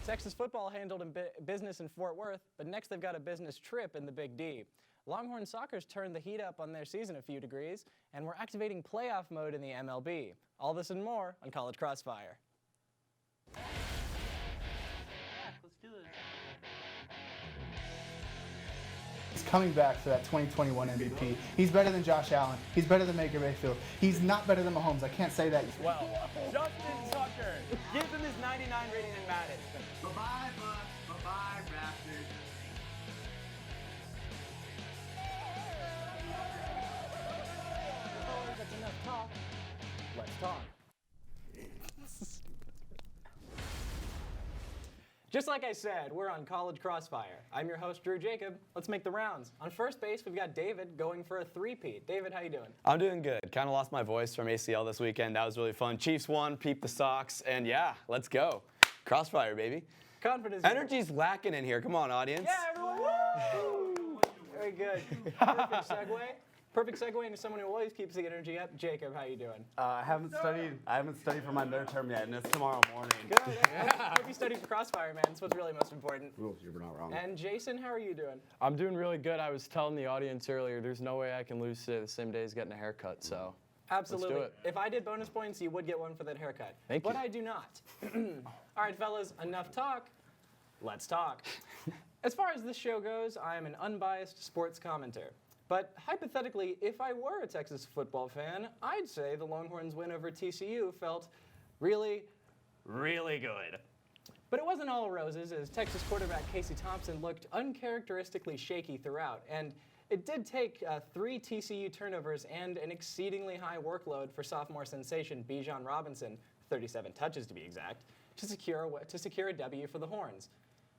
Texas football handled business in Fort Worth, but next they've got a business trip in the Big D. Longhorn Soccer's turned the heat up on their season a few degrees, and we're activating playoff mode in the MLB. All this and more on College Crossfire. Yeah, let's do this. He's coming back for that 2021 MVP. He's better than Josh Allen. He's better than Baker Mayfield. He's not better than Mahomes. I can't say that. Well, Justin Tucker gives him his 99 rating in Madden. Bye-bye, Bucks. Bye-bye, Raptors. Oh, that's enough talk. Let's talk. Just like I said, we're on College Crossfire. I'm your host, Drew Jacob. Let's make the rounds. On first base, we've got David going for a three-peat. David, how you doing? I'm doing good. Kind of lost my voice from ACL this weekend. That was really fun. Chiefs won, peep the Sox, and yeah, let's go. Crossfire, baby. Confidence. Energy's lacking in here. Come on, audience. Yeah, everyone. Woo! Very good. Perfect segue. Perfect segue into someone who always keeps the energy up. Jacob, how you doing? I haven't studied for my midterm yet, and it's tomorrow morning. Good. Hope you studied for Crossfire, man. That's what's really most important. Ooh, you were not wrong. And Jason, how are you doing? I'm doing really good. I was telling the audience earlier, there's no way I can lose today the same day as getting a haircut, so Absolutely. let's do it. If I did bonus points, you would get one for that haircut. Thank but you. I do not. All right, fellas, enough talk. Let's talk. As far as this show goes, I am an unbiased sports commentator. But hypothetically, if I were a Texas football fan, I'd say the Longhorns' win over TCU felt really, really good. But it wasn't all roses, as Texas quarterback Casey Thompson looked uncharacteristically shaky throughout. And it did take 3 TCU turnovers and an exceedingly high workload for sophomore sensation Bijan Robinson, 37 touches to be exact, to secure a W for the Horns.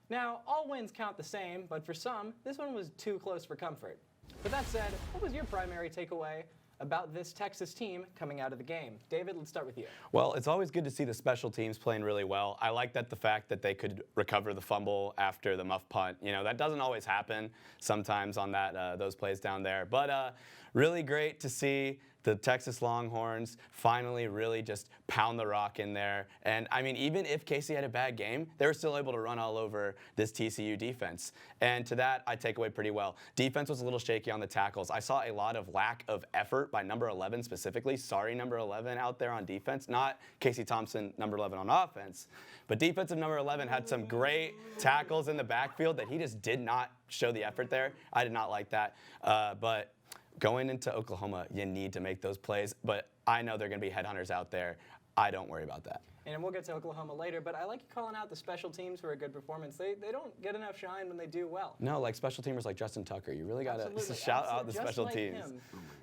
Now, all wins count the same, but for some, this one was too close for comfort. But that said, what was your primary takeaway about this Texas team coming out of the game? David, let's start with you. Well, it's always good to see the special teams playing really well. I like the fact that they could recover the fumble after the muff punt. You know, that doesn't always happen sometimes on those plays down there. But really great to see the Texas Longhorns finally really just pound the rock in there. And I mean, even if Casey had a bad game, they were still able to run all over this TCU defense. And to that, I take away pretty well. Defense was a little shaky on the tackles. I saw a lot of lack of effort by number 11 specifically. Sorry, number 11 out there on defense. Not Casey Thompson, number 11 on offense. But defensive number 11 had some great tackles in the backfield that he just did not show the effort there. I did not like that. But going into Oklahoma, you need to make those plays, but I know they're going to be headhunters out there. I don't worry about that. And we'll get to Oklahoma later, but I like you calling out the special teams for a good performance. They don't get enough shine when they do well. No, like special teamers like Justin Tucker. You really got to shout out the Just special like teams. him.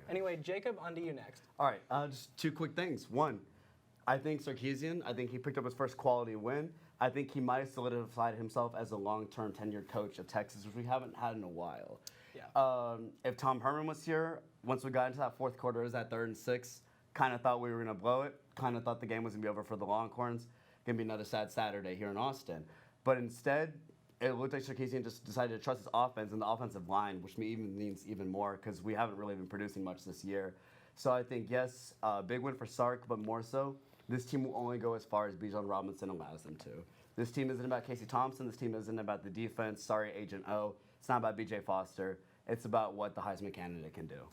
Anyway, Jacob, on to you next. All right, just 2 quick things. One, I think Sarkisian, I think he picked up his first quality win. I think he might have solidified himself as a long-term tenured coach of Texas, which we haven't had in a while. Yeah. If Tom Herman was here, once we got into that fourth quarter, it was that 3rd and 6, kind of thought we were going to blow it, kind of thought the game was going to be over for the Longhorns. Going to be another sad Saturday here in Austin. But instead, it looked like Sarkisian just decided to trust his offense and the offensive line, which means even more because we haven't really been producing much this year. So I think, yes, big win for Sark, but more so, this team will only go as far as Bijan Robinson allows them to. This team isn't about Casey Thompson. This team isn't about the defense. Sorry, Agent O. It's not about B.J. Foster. It's about what the Heisman candidate can do.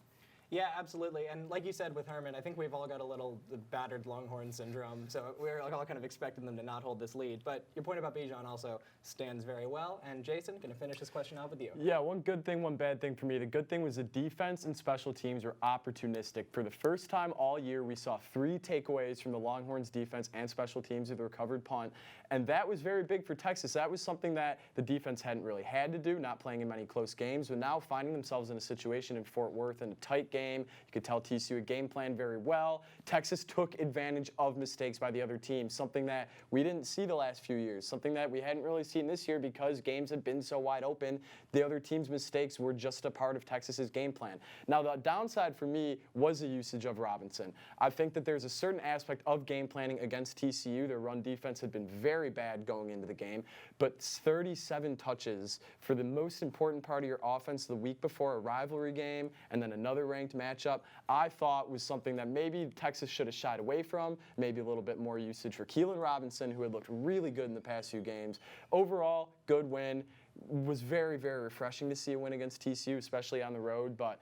Yeah, absolutely. And like you said with Herman, I think we've all got a little battered Longhorn syndrome, so we're all kind of expecting them to not hold this lead. But your point about Bijan also stands very well. And Jason, going to finish this question off with you. Yeah, one good thing, one bad thing for me. The good thing was the defense and special teams were opportunistic. For the first time all year, we saw 3 takeaways from the Longhorns defense and special teams with the recovered punt. And that was very big for Texas. That was something that the defense hadn't really had to do, not playing in many close games, but now finding themselves in a situation in Fort Worth in a tight game. You could tell TCU game plan very well. Texas took advantage of mistakes by the other team, something that we didn't see the last few years, something that we hadn't really seen this year because games had been so wide open. The other team's mistakes were just a part of Texas's game plan. Now, the downside for me was the usage of Robinson. I think that there's a certain aspect of game planning against TCU. Their run defense had been very bad going into the game, but 37 touches for the most important part of your offense the week before a rivalry game and then another ranked ranked matchup, I thought was something that maybe Texas should have shied away from, maybe a little bit more usage for Keelan Robinson, who had looked really good in the past few games. Overall, good win. Was very, very refreshing to see a win against TCU, especially on the road, but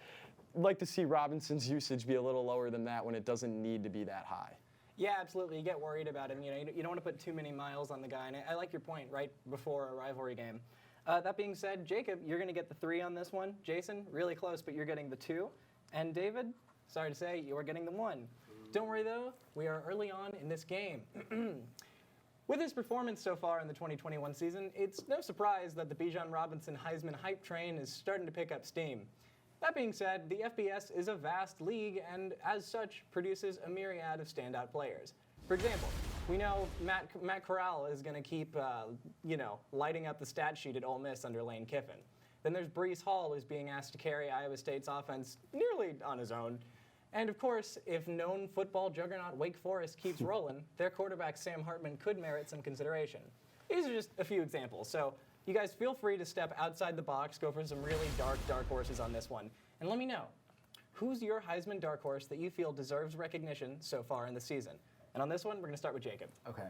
I'd like to see Robinson's usage be a little lower than that when it doesn't need to be that high. Yeah, absolutely. You get worried about him. You don't want to put too many miles on the guy. And I like your point right before a rivalry game. That being said, Jacob, you're going to get the 3 on this one. Jason, really close, but you're getting the 2. And David, sorry to say, you're getting the 1. Don't worry, though. We are early on in this game. With his performance so far in the 2021 season, it's no surprise that the Bijan Robinson Heisman hype train is starting to pick up steam. That being said, the FBS is a vast league and, as such, produces a myriad of standout players. For example, we know Matt Corral is going to keep, lighting up the stat sheet at Ole Miss under Lane Kiffin. Then there's Breece Hall, who's being asked to carry Iowa State's offense nearly on his own. And of course, if known football juggernaut Wake Forest keeps rolling, their quarterback Sam Hartman could merit some consideration. These are just a few examples, so you guys feel free to step outside the box, go for some really dark horses on this one, and let me know, who's your Heisman dark horse that you feel deserves recognition so far in the season? And on this one, we're going to start with Jacob. Okay.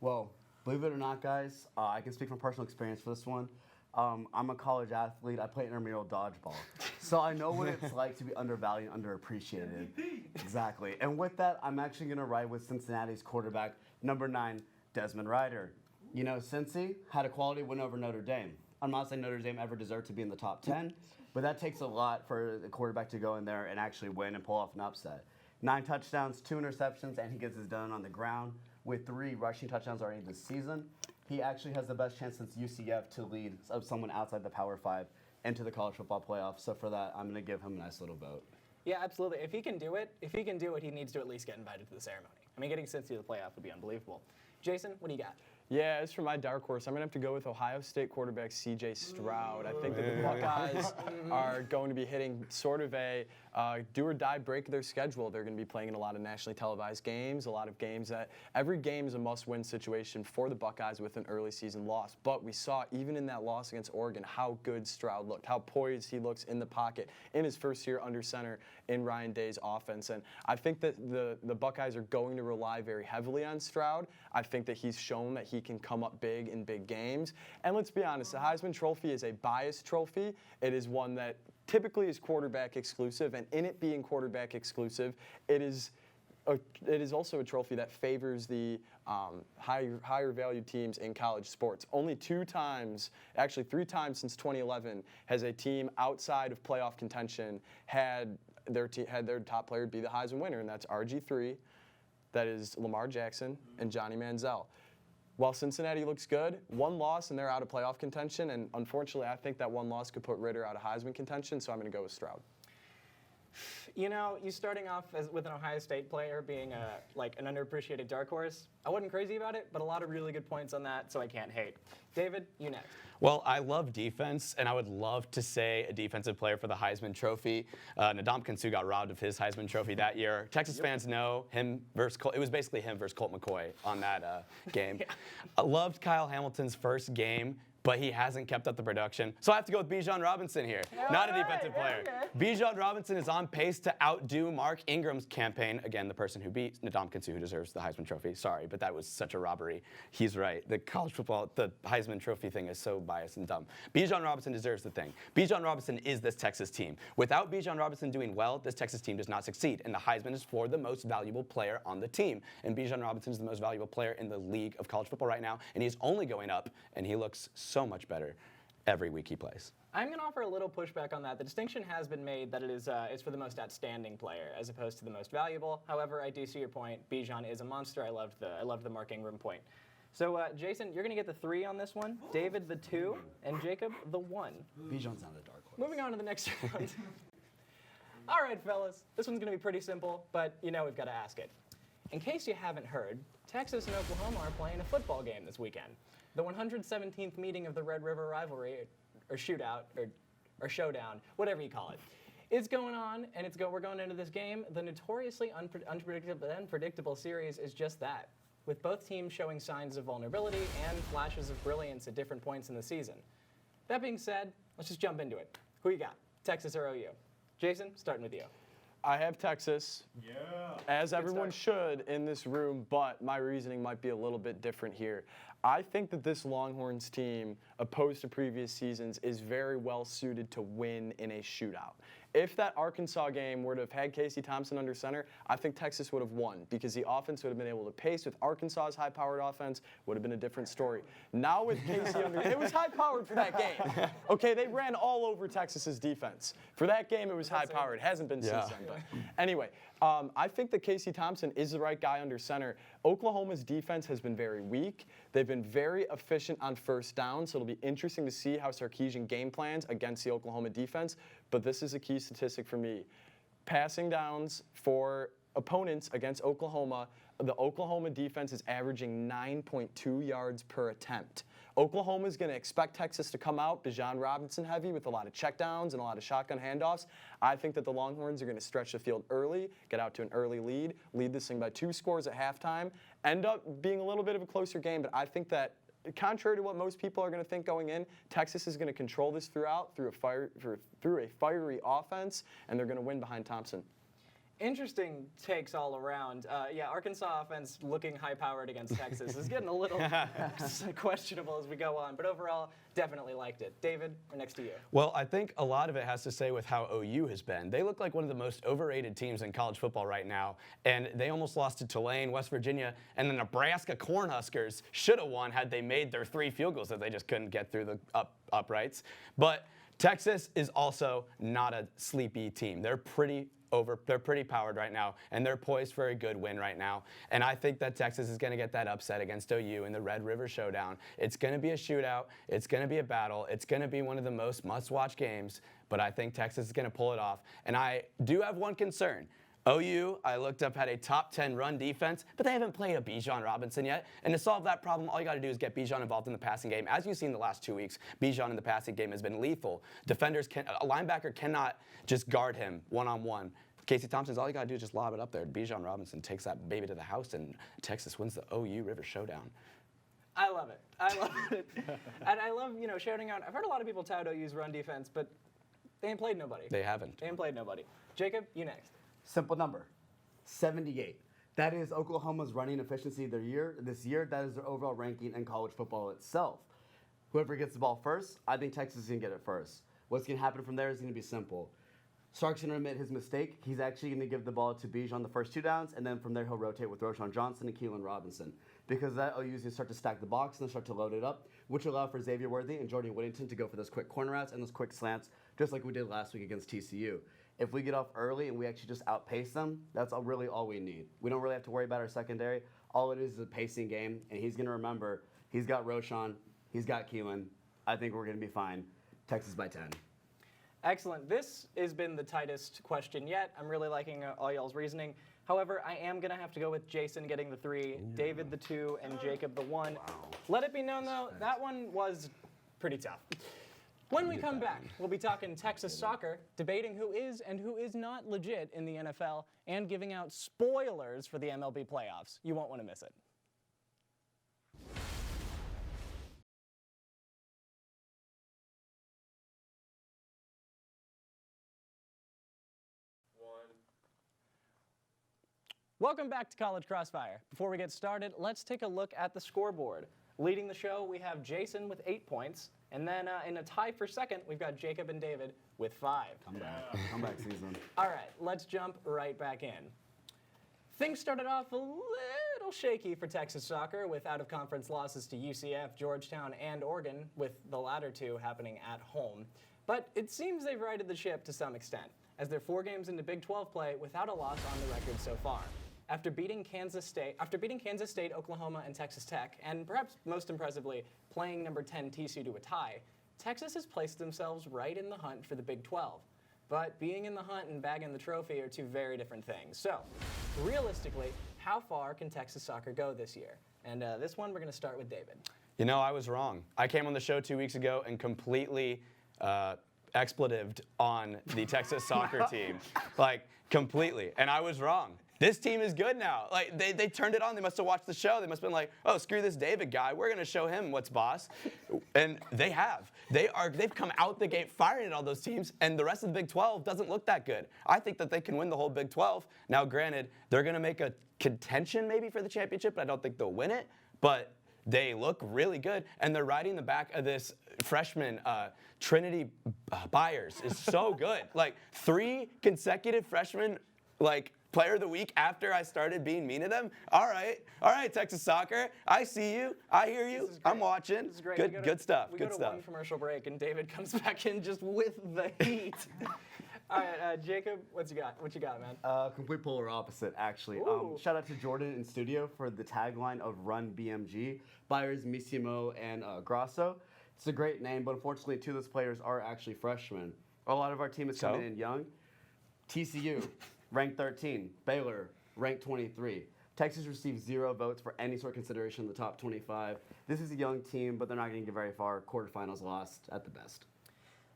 Well, believe it or not, guys, I can speak from personal experience for this one. I'm a college athlete. I play intramural dodgeball. So I know what it's like to be undervalued and underappreciated. Exactly. And with that, I'm actually going to ride with Cincinnati's quarterback, number 9, Desmond Ridder. You know, Cincy had a quality win over Notre Dame. I'm not saying Notre Dame ever deserved to be in the top 10, but that takes a lot for the quarterback to go in there and actually win and pull off an upset. 9 touchdowns, 2 interceptions, and he gets his done on the ground with 3 rushing touchdowns already this season. He actually has the best chance since UCF to lead someone outside the Power 5 into the college football playoff. So for that, I'm going to give him a nice little vote. Yeah, absolutely. If he can do it, he needs to at least get invited to the ceremony. I mean, getting Cincy to the playoff would be unbelievable. Jason, what do you got? Yeah, as for my dark horse, I'm going to have to go with Ohio State quarterback C.J. Stroud. I think that the Buckeyes are going to be hitting sort of a do-or-die break of their schedule. They're going to be playing in a lot of nationally televised games, a lot of games that every game is a must-win situation for the Buckeyes with an early season loss. But we saw even in that loss against Oregon how good Stroud looked, how poised he looks in the pocket in his first year under center in Ryan Day's offense. And I think that the Buckeyes are going to rely very heavily on Stroud. I think that he's shown that he can come up big in big games. And let's be honest, the Heisman Trophy is a biased trophy. It is one that typically is quarterback exclusive, and in it being quarterback exclusive, it is also a trophy that favors the higher valued teams in college sports. Only 2 times, actually 3 times since 2011, has a team outside of playoff contention had their top player be the Heisman winner, and that's RG3, that is Lamar Jackson, and Johnny Manziel. While Cincinnati looks good, 1 loss and they're out of playoff contention, and unfortunately I think that 1 loss could put Ridder out of Heisman contention, so I'm going to go with Stroud. You know, you starting off with an Ohio State player being an underappreciated dark horse, I wasn't crazy about it, but a lot of really good points on that, so I can't hate. David, you next. Well, I love defense, and I would love to say a defensive player for the Heisman Trophy. Ndamukong Suh got robbed of his Heisman Trophy that year. Texas fans know him versus Colt. It was basically him versus Colt McCoy on that game. Yeah. I loved Kyle Hamilton's first game, but he hasn't kept up the production. So I have to go with Bijan Robinson here, not a defensive player. Okay. Bijan Robinson is on pace to outdo Mark Ingram's campaign. Again, the person who beat Ndamukong Suh, who deserves the Heisman Trophy. Sorry, but that was such a robbery. He's right. The college football, the Heisman Trophy thing is so biased and dumb. Bijan Robinson deserves the thing. Bijan Robinson is this Texas team. Without Bijan Robinson doing well, this Texas team does not succeed. And the Heisman is for the most valuable player on the team. And Bijan Robinson is the most valuable player in the league of college football right now. And he's only going up, and he looks so much better every week he plays. I'm going to offer a little pushback on that. The distinction has been made that it is it's for the most outstanding player as opposed to the most valuable. However, I do see your point. Bijan is a monster. I loved the Mark Ingram point. So, Jason, you're going to get the 3 on this one, David the 2, and Jacob the 1. Bijan's not a dark horse. Moving on to the next round. All right, fellas, this one's going to be pretty simple, but you know we've got to ask it. In case you haven't heard, Texas and Oklahoma are playing a football game this weekend. The 117th meeting of the Red River rivalry, or shootout, or showdown, whatever you call it. It's going on, and we're going into this game. The notoriously unpredictable series is just that, with both teams showing signs of vulnerability and flashes of brilliance at different points in the season. That being said, let's just jump into it. Who you got, Texas or OU? Jason, starting with you. I have Texas, as everyone should in this room, but my reasoning might be a little bit different here. I think that this Longhorns team, opposed to previous seasons, is very well suited to win in a shootout. If that Arkansas game were to have had Casey Thompson under center, I think Texas would have won because the offense would have been able to pace with Arkansas's high-powered offense. Would have been a different story. Now with Casey under, it was high-powered for that game. Okay, they ran all over Texas's defense. For that game, it was high-powered. It hasn't been since then. But anyway, I think that Casey Thompson is the right guy under center. Oklahoma's defense has been very weak. They've been very efficient on first down, so it'll be interesting to see how Sarkisian game plans against the Oklahoma defense. But this is a key statistic for me. Passing downs for opponents against Oklahoma, the Oklahoma defense is averaging 9.2 yards per attempt. Oklahoma is going to expect Texas to come out Bijan Robinson heavy with a lot of checkdowns and a lot of shotgun handoffs. I think that the Longhorns are going to stretch the field early, get out to an early lead this thing by 2 scores at halftime, end up being a little bit of a closer game, but I think that contrary to what most people are going to think going in, Texas is going to control this through a fiery offense, and they're going to win behind Thompson. Interesting takes all around. Yeah, Arkansas offense looking high-powered against Texas is getting a little questionable as we go on, but overall, definitely liked it. David, we're next to you. Well, I think a lot of it has to say with how OU has been. They look like one of the most overrated teams in college football right now, and they almost lost to Tulane, West Virginia, and the Nebraska Cornhuskers should have won had they made their 3 field goals that they just couldn't get through the uprights. But Texas is also not a sleepy team. They're pretty powered right now, and they're poised for a good win right now. And I think that Texas is going to get that upset against OU in the Red River Showdown. It's going to be a shootout. It's going to be a battle. It's going to be one of the most must-watch games, but I think Texas is going to pull it off. And I do have one concern. OU, I looked up, had a top 10 run defense, but they haven't played a Bijan Robinson yet. And to solve that problem, all you got to do is get Bijan involved in the passing game. As you've seen the last 2 weeks, Bijan in the passing game has been lethal. A linebacker cannot just guard him one-on-one. Casey Thompson's all you got to do is just lob it up there. Bijan Robinson takes that baby to the house, and Texas wins the OU River Showdown. I love it. I love it. And I love, shouting out. I've heard a lot of people tout OU's run defense, but they ain't played nobody. They haven't. They ain't played nobody. Jacob, you next. Simple number, 78. That is Oklahoma's running efficiency this year. That is their overall ranking in college football itself. Whoever gets the ball first, I think Texas is going to get it first. What's going to happen from there is going to be simple. Sark's going to admit his mistake. He's actually going to give the ball to Bijan the first 2 downs, and then from there he'll rotate with Roshan Johnson and Keelan Robinson. Because that OU is going to start to stack the box and start to load it up, which will allow for Xavier Worthy and Jordan Whittington to go for those quick corner routes and those quick slants, just like we did last week against TCU. If we get off early and we actually just outpace them, that's really all we need. We don't really have to worry about our secondary. All it is a pacing game, and he's going to remember he's got Roshan, he's got Keelan. I think we're going to be fine. Texas by 10. Excellent. This has been the tightest question yet. I'm really liking all y'all's reasoning. However, I am going to have to go with Jason getting the 3, David the 2, and Jacob the 1. Wow. Let it be known, though, that one was pretty tough. When we come back, we'll be talking Texas soccer, debating who is and who is not legit in the NFL, and giving out spoilers for the MLB playoffs. You won't want to miss it. Welcome back to College Crossfire. Before we get started, let's take a look at the scoreboard. Leading the show, we have Jason with 8 points. And then in a tie for second, we've got Jacob and David with 5. Comeback season. All right, let's jump right back in. Things started off a little shaky for Texas soccer with out-of-conference losses to UCF, Georgetown, and Oregon, with the latter 2 happening at home. But it seems they've righted the ship to some extent, as they're 4 games into Big 12 play without a loss on the record so far. After beating Kansas State, Oklahoma, and Texas Tech, and perhaps most impressively, playing number 10 TCU to a tie, Texas has placed themselves right in the hunt for the Big 12. But being in the hunt and bagging the trophy are 2 very different things. So, realistically, how far can Texas soccer go this year? And this one, we're going to start with David. I was wrong. I came on the show 2 weeks ago and completely expletived on the Texas soccer team. Completely. And I was wrong. This team is good now. They turned it on. They must have watched the show. They must have been like, oh, screw this David guy. We're going to show him what's boss. And they have. They've come out the gate firing at all those teams, and the rest of the Big 12 doesn't look that good. I think that they can win the whole Big 12. Now, granted, they're going to make a contention maybe for the championship, but I don't think they'll win it. But they look really good, and they're riding the back of this freshman, Trinity Byers is so good. Like 3 consecutive freshmen, like player of the week after I started being mean to them. All right, Texas soccer. I see you. I hear you. I'm watching. This is great. Good stuff. We Good go to stuff. one commercial break, and David comes back in just with the heat. All right, Jacob, what you got, man? Complete polar opposite, actually. Ooh. Shout out to Jordan in studio for the tagline of Run BMG. Byers, Missimo, and Grasso. It's a great name, but unfortunately, 2 of those players are actually freshmen. A lot of our team is coming in young. TCU, ranked 13. Baylor, ranked 23. Texas received 0 votes for any sort of consideration in the top 25. This is a young team, but they're not going to get very far. Quarterfinals lost at the best.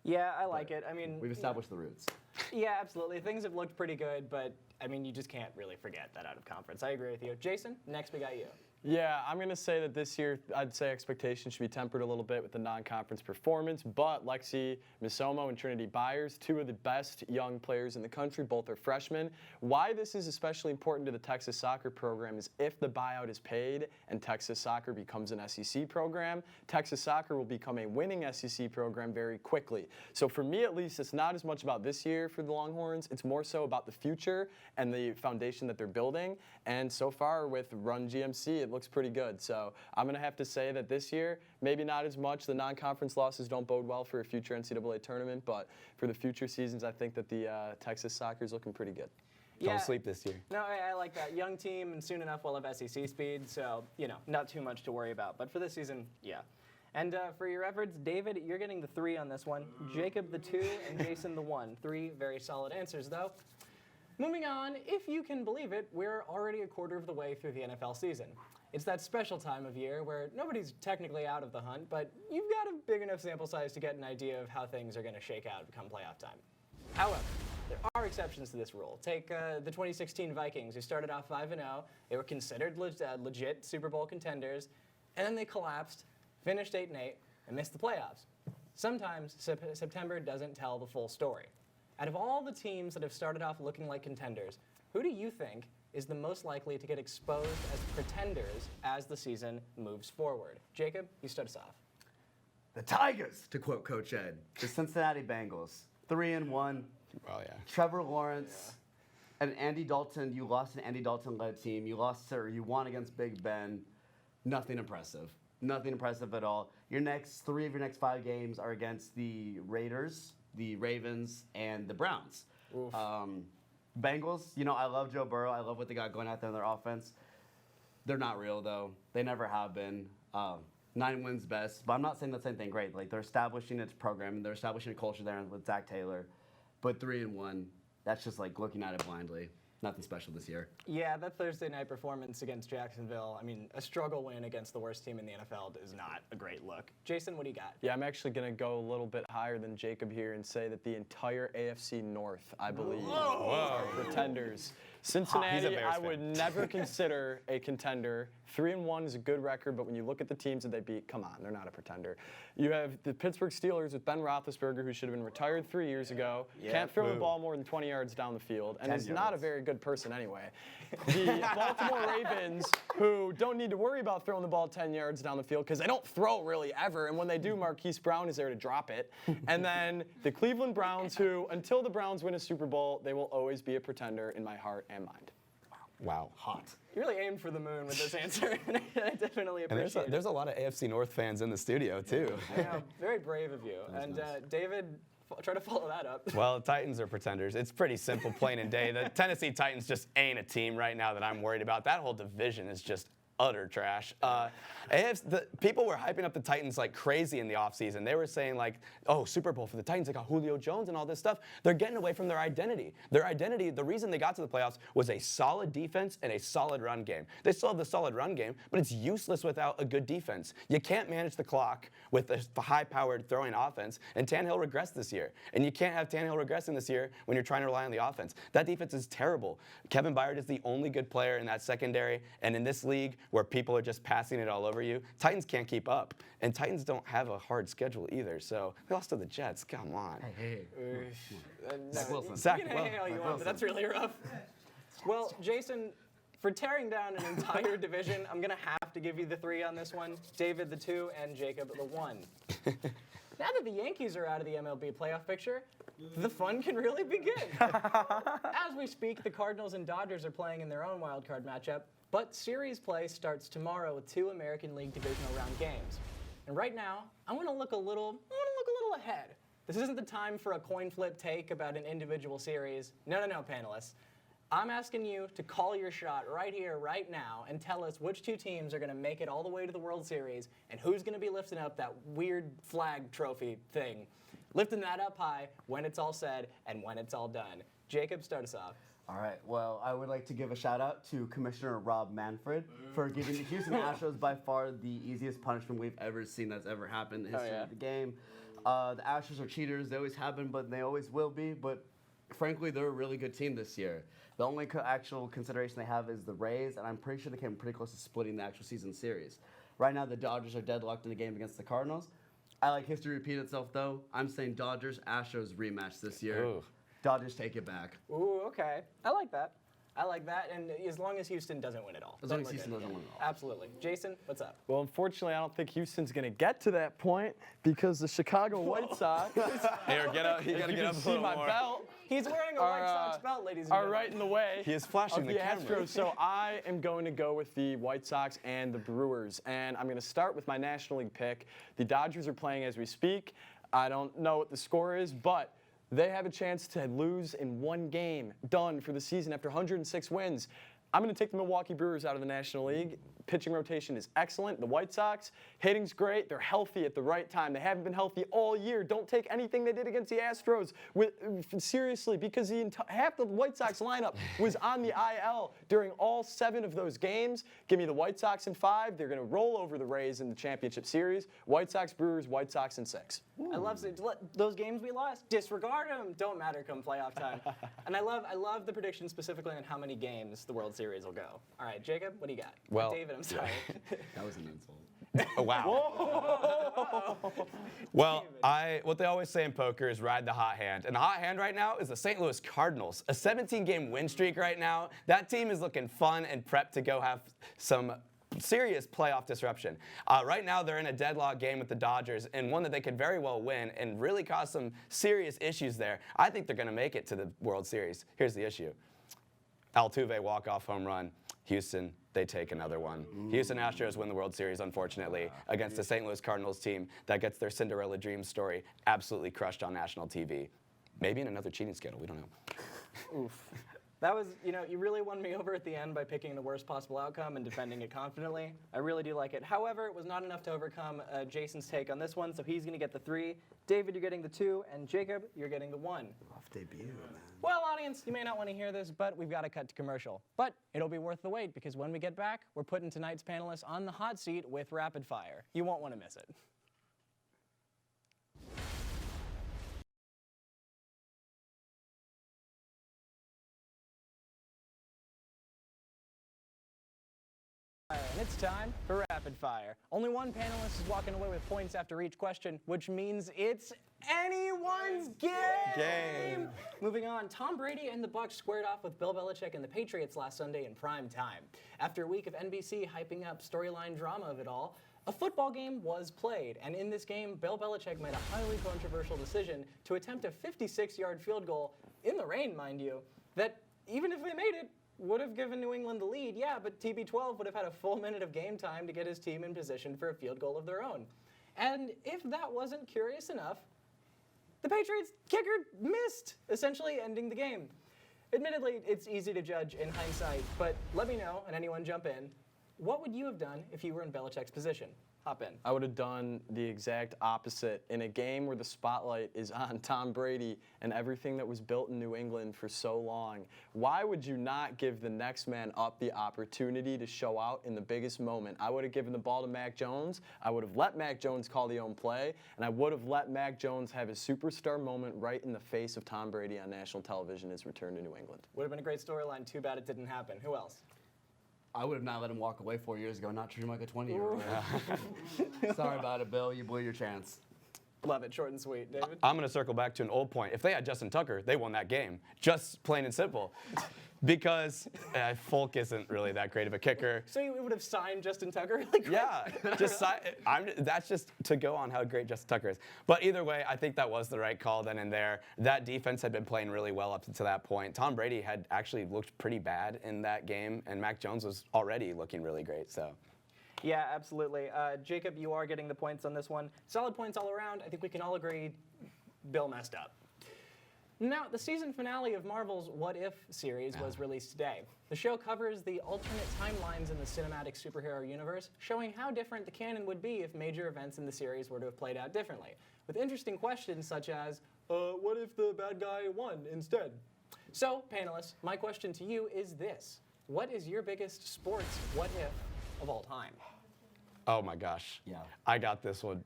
Yeah, I like it. I mean, We've established the roots. Yeah, absolutely. Things have looked pretty good, but I mean, you just can't really forget that out of conference. I agree with you. Jason, next we got you. Yeah, I'm going to say that this year, I'd say expectations should be tempered a little bit with the non-conference performance, but Lexi Misomo and Trinity Byers, 2 of the best young players in the country, both are freshmen. Why this is especially important to the Texas soccer program is if the buyout is paid and Texas soccer becomes an SEC program, Texas soccer will become a winning SEC program very quickly. So for me at least, it's not as much about this year for the Longhorns, it's more so about the future and the foundation that they're building. And so far with Run GMC, it looks pretty good. So I'm going to have to say that this year, maybe not as much. The non-conference losses don't bode well for a future NCAA tournament, but for the future seasons, I think that the Texas soccer is looking pretty good. Don't sleep this year. No, I like that. Young team, and soon enough we'll have SEC speed, so, not too much to worry about. But for this season, yeah. And for your efforts, David, you're getting the 3 on this one. Jacob, the 2, and Jason, the 1. 3 very solid answers, though. Moving on, if you can believe it, we're already a quarter of the way through the NFL season. It's that special time of year where nobody's technically out of the hunt, but you've got a big enough sample size to get an idea of how things are going to shake out come playoff time. However, there are exceptions to this rule. Take the 2016 Vikings, who started off 5-0. They were considered legit Super Bowl contenders, and then they collapsed, finished 8-8, and missed the playoffs. Sometimes September doesn't tell the full story. Out of all the teams that have started off looking like contenders, who do you think is the most likely to get exposed as pretenders as the season moves forward? Jacob, you start us off. The Tigers, to quote Coach Ed. The Cincinnati Bengals, 3-1. Oh, yeah. Trevor Lawrence and Andy Dalton. You lost an Andy Dalton-led team. You won against Big Ben. Nothing impressive. Nothing impressive at all. 3 of your next 5 games are against the Raiders, the Ravens, and the Browns. Bengals, I love Joe Burrow. I love what they got going out there in their offense. They're not real, though. They never have been. 9 wins best. But I'm not saying the same thing great. Like, they're establishing its program. They're establishing a culture there with Zach Taylor. But 3-1, that's just like looking at it blindly. Nothing special this year. Yeah, that Thursday night performance against Jacksonville, I mean, a struggle win against the worst team in the NFL is not a great look. Jason, what do you got? Yeah, I'm actually going to go a little bit higher than Jacob here and say that the entire AFC North, I believe, are pretenders. Cincinnati, I would never consider a contender. 3-1 is a good record, but when you look at the teams that they beat, come on, they're not a pretender. You have the Pittsburgh Steelers with Ben Roethlisberger, who should have been retired 3 years ago. Can't throw the ball more than 20 yards down the field, and is not a very good person anyway. The Baltimore Ravens, who don't need to worry about throwing the ball 10 yards down the field because they don't throw really ever, and when they do, Marquise Brown is there to drop it. And then the Cleveland Browns, who, until the Browns win a Super Bowl, they will always be a pretender in my heart and mind. Wow. Hot. You really aimed for the moon with this answer, and I definitely And appreciate it. there's a lot of AFC North fans in the studio, too. Yeah, very brave of you. And David, try to follow that up. Well, the Titans are pretenders. It's pretty simple, plain and day. The Tennessee Titans just ain't a team right now that I'm worried about. That whole division is just utter trash. People were hyping up the Titans like crazy in the offseason. They were saying like, oh, Super Bowl for the Titans. They got Julio Jones and all this stuff. They're getting away from their identity. Their identity, the reason they got to the playoffs was a solid defense and a solid run game. They still have the solid run game, but it's useless without a good defense. You can't manage the clock with a high-powered throwing offense, and Tannehill regressed this year. And you can't have Tannehill regressing this year when you're trying to rely on the offense. That defense is terrible. Kevin Byard is the only good player in that secondary, and in this league, where people are just passing it all over you. Titans can't keep up, and Titans don't have a hard schedule either. So they lost to the Jets. Come on. Zach Wilson. Zach You can hate all you want, but that's really rough. Well, Jason, for tearing down an entire division, I'm going to have to give you the 3 on this one. David, the 2, and Jacob, the 1. Now that the Yankees are out of the MLB playoff picture, the fun can really begin. As we speak, the Cardinals and Dodgers are playing in their own wild card matchup, but series play starts tomorrow with 2 American League divisional round games. And right now, I want to look a little ahead. This isn't the time for a coin flip take about an individual series. No, panelists. I'm asking you to call your shot right here, right now, and tell us which 2 teams are going to make it all the way to the World Series and who's going to be lifting up that weird flag trophy thing. Lifting that up high when it's all said and when it's all done. Jacob, start us off. All right, well, I would like to give a shout out to Commissioner Rob Manfred for giving the Houston Astros by far the easiest punishment we've ever seen that's ever happened in the history of the game. The Astros are cheaters. They always have been, but they always will be. But frankly, they're a really good team this year. The only actual consideration they have is the Rays, and I'm pretty sure they came pretty close to splitting the actual season series. Right now, the Dodgers are deadlocked in the game against the Cardinals. I like history to repeat itself, though. I'm saying Dodgers-Astros rematch this year. Ooh. Dodgers take it back. Ooh, okay. I like that. And as long as Houston doesn't win it all. As long as Houston doesn't win it all. Absolutely. Jason, what's up? Well, unfortunately, I don't think Houston's going to get to that point because the Chicago White Sox, Here, get up. You if gotta you get can up a see little my more. belt, He's wearing a White Sox belt, ladies and are gentlemen. right in the way. He is flashing of the camera. Astros. So I am going to go with the White Sox and the Brewers, and I'm going to start with my National League pick. The Dodgers are playing as we speak. I don't know what the score is, but they have a chance to lose in 1 game, done for the season after 106 wins. I'm going to take the Milwaukee Brewers out of the National League. Pitching rotation is excellent. The White Sox, hitting's great. They're healthy at the right time. They haven't been healthy all year. Don't take anything they did against the Astros seriously, because half the White Sox lineup was on the IL during all 7 of those games. Give me the White Sox in 5. They're going to roll over the Rays in the championship series. White Sox, Brewers, White Sox in 6. I love those games we lost. Disregard them. Don't matter come playoff time. And I love the prediction specifically on how many games the World Series will go. All right, Jacob, what do you got? Well, David, I'm sorry. That was an insult. Oh, wow. Well, what they always say in poker is ride the hot hand. And the hot hand right now is the St. Louis Cardinals. A 17-game win streak right now. That team is looking fun and prepped to go have some serious playoff disruption. Right now, they're in a deadlock game with the Dodgers, and one that they could very well win and really cause some serious issues there. I think they're going to make it to the World Series. Here's the issue. Altuve walk-off home run. Houston, they take another one. Houston Astros win the World Series, unfortunately, against the St. Louis Cardinals team that gets their Cinderella dream story absolutely crushed on national TV. Maybe in another cheating scandal, we don't know. Oof. That was, you really won me over at the end by picking the worst possible outcome and defending it confidently. I really do like it. However, it was not enough to overcome Jason's take on this one, so he's going to get the 3. David, you're getting the 2, and Jacob, you're getting the 1. Rough debut, man. Well, audience, you may not want to hear this, but we've got to cut to commercial. But it'll be worth the wait, because when we get back, we're putting tonight's panelists on the hot seat with rapid fire. You won't want to miss it. And it's time for rapid fire. Only one panelist is walking away with points after each question, which means it's anyone's game. Moving on, Tom Brady and the Bucs squared off with Bill Belichick and the Patriots last Sunday in prime time. After a week of NBC hyping up storyline drama of it all, a football game was played, and in this game, Bill Belichick made a highly controversial decision to attempt a 56-yard field goal, in the rain, mind you, that even if they made it, would have given New England the lead, yeah, but TB12 would have had a full minute of game time to get his team in position for a field goal of their own. And if that wasn't curious enough, the Patriots kicker missed, essentially ending the game. Admittedly, it's easy to judge in hindsight, but let me know, and anyone jump in, what would you have done if you were in Belichick's position? Hop in. I would have done the exact opposite. In a game where the spotlight is on Tom Brady and everything that was built in New England for so long, why would you not give the next man up the opportunity to show out in the biggest moment? I would have given the ball to Mac Jones. I would have let Mac Jones call the own play, and I would have let Mac Jones have his superstar moment right in the face of Tom Brady on national television, his return to New England. Would have been a great storyline. Too bad it didn't happen. Who else? I would have not let him walk away 4 years ago, not treat him like a 20-year-old. Sorry about it, Bill. You blew your chance. Love it, short and sweet, David. I'm going to circle back to an old point. If they had Justin Tucker, they won that game. Just plain and simple. Because Folk isn't really that great of a kicker. So you would have signed Justin Tucker? Like, Yeah, that's just to go on how great Justin Tucker is. But either way, I think that was the right call then and there. That defense had been playing really well up to that point. Tom Brady had actually looked pretty bad in that game, and Mac Jones was already looking really great. So. Yeah, absolutely. Jacob, you are getting the points on this one. Solid points all around. I think we can all agree Bill messed up. Now, the season finale of Marvel's What If series was released today. The show covers the alternate timelines in the cinematic superhero universe, showing how different the canon would be if major events in the series were to have played out differently, with interesting questions such as, what if the bad guy won instead? So, panelists, my question to you is this. What is your biggest sports what if of all time? Oh my gosh. Yeah. I got this one.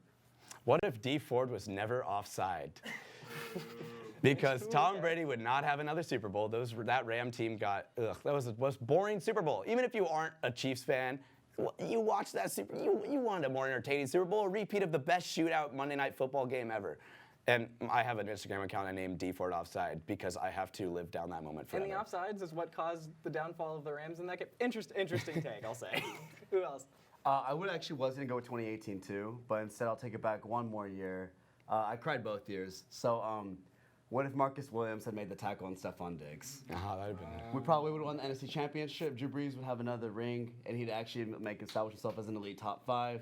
What if Dee Ford was never offside? Because Tom Brady would not have another Super Bowl. That Ram team that was the most boring Super Bowl. Even if you aren't a Chiefs fan, you watch that you wanted a more entertaining Super Bowl, a repeat of the best shootout Monday Night Football game ever. And I have an Instagram account I named Dee Ford Offside because I have to live down that moment forever. And the offsides is what caused the downfall of the Rams in that game. Interesting take, I'll say. Who else? I was going to go with 2018 too, but instead I'll take it back one more year. I cried both years. So what if Marcus Williams had made the tackle on Stephon Diggs? That'd have been. We probably would have won the NFC Championship. Drew Brees would have another ring, and he'd actually establish himself as an elite top 5.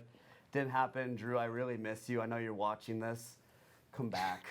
Didn't happen. Drew, I really miss you. I know you're watching this. Come back.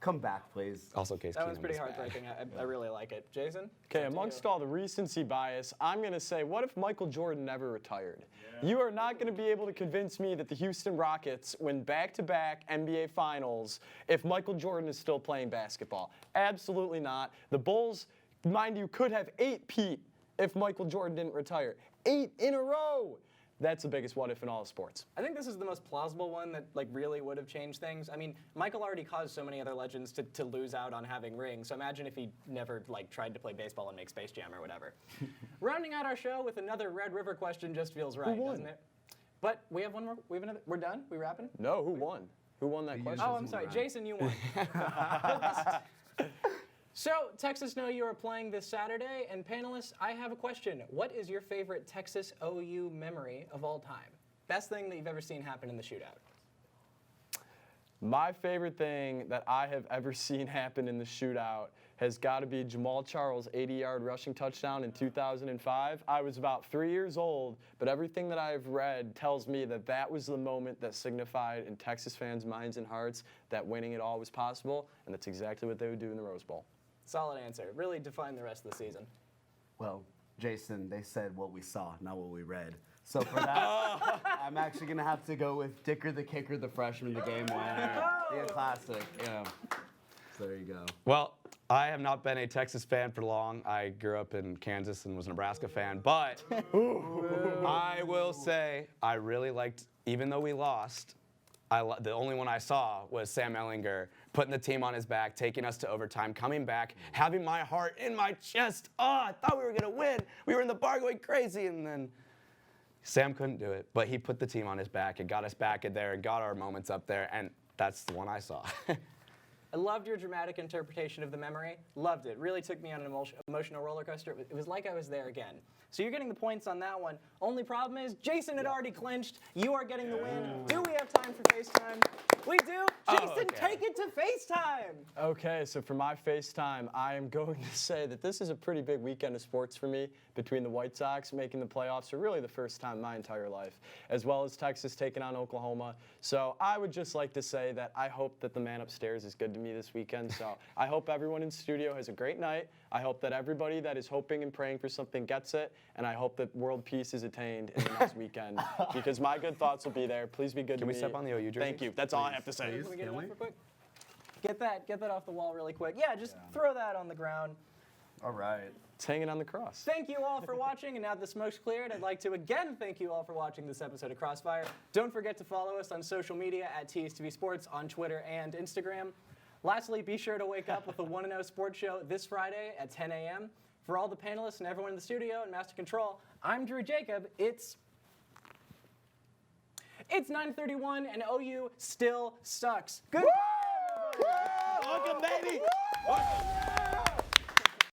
Come back, please. Also, Case That was Keenum pretty is bad. heartbreaking. I really like it. Jason? Okay, amongst all the recency bias, I'm going to say, what if Michael Jordan never retired? You are not going to be able to convince me that the Houston Rockets win back-to-back NBA Finals if Michael Jordan is still playing basketball. Absolutely not. The Bulls, mind you, could have 8-peat if Michael Jordan didn't retire. 8 in a row! That's the biggest what if in all of sports. I think this is the most plausible one that really would have changed things. I mean, Michael already caused so many other legends to lose out on having rings. So imagine if he never tried to play baseball and make Space Jam or whatever. Rounding out our show with another Red River question just feels right, doesn't it? But we have one more. We have another. We're done. We wrapping? No, who won? Who won that question? Oh, I'm sorry, Jason, you won. So, Texas know you are playing this Saturday, and panelists, I have a question. What is your favorite Texas OU memory of all time? Best thing that you've ever seen happen in the shootout? My favorite thing that I have ever seen happen in the shootout has got to be Jamal Charles' 80-yard rushing touchdown in 2005. I was about 3 years old, but everything that I've read tells me that that was the moment that signified in Texas fans' minds and hearts that winning it all was possible, and that's exactly what they would do in the Rose Bowl. Solid answer. Really defined the rest of the season. Well, Jason, they said what we saw, not what we read. So for that, I'm actually going to have to go with Dicker the Kicker, the freshman, the game winner. The classic. Yeah. So there you go. Well, I have not been a Texas fan for long. I grew up in Kansas and was a Nebraska fan. But I will say I really liked, even though we lost, the only one I saw was Sam Ehlinger putting the team on his back, taking us to overtime, coming back, having my heart in my chest. Oh, I thought we were going to win. We were in the bar going crazy, and then Sam couldn't do it. But he put the team on his back and got us back in there and got our moments up there, and that's the one I saw. I loved your dramatic interpretation of the memory. Loved it. Really took me on an emotional roller coaster. It was like I was there again. So you're getting the points on that one. Only problem is Jason had already clinched. You are getting the win. Do we have time for FaceTime? We do. Jason, take it to FaceTime. Okay, so for my FaceTime, I am going to say that this is a pretty big weekend of sports for me, between the White Sox making the playoffs for really the first time in my entire life, as well as Texas taking on Oklahoma. So I would just like to say that I hope that the man upstairs is good to me this weekend. So I hope everyone in studio has a great night. I hope that everybody that is hoping and praying for something gets it, and I hope that world peace is attained in the next weekend, because my good thoughts will be there. Please be good to me. Can we step on the OU jersey? Thank you. That's all I have to say. Can we get it off real quick? Get that off the wall really quick. Yeah, just throw that on the ground. All right. It's hanging on the cross. Thank you all for watching, and now that the smoke's cleared, I'd like to again thank you all for watching this episode of Crossfire. Don't forget to follow us on social media at TSTV Sports on Twitter and Instagram. Lastly, be sure to wake up with the 1-0 Sports Show this Friday at 10 a.m. For all the panelists and everyone in the studio and Master Control, I'm Drew Jacob. It's 9:31 and OU still sucks. Goodbye, everybody. Welcome, baby.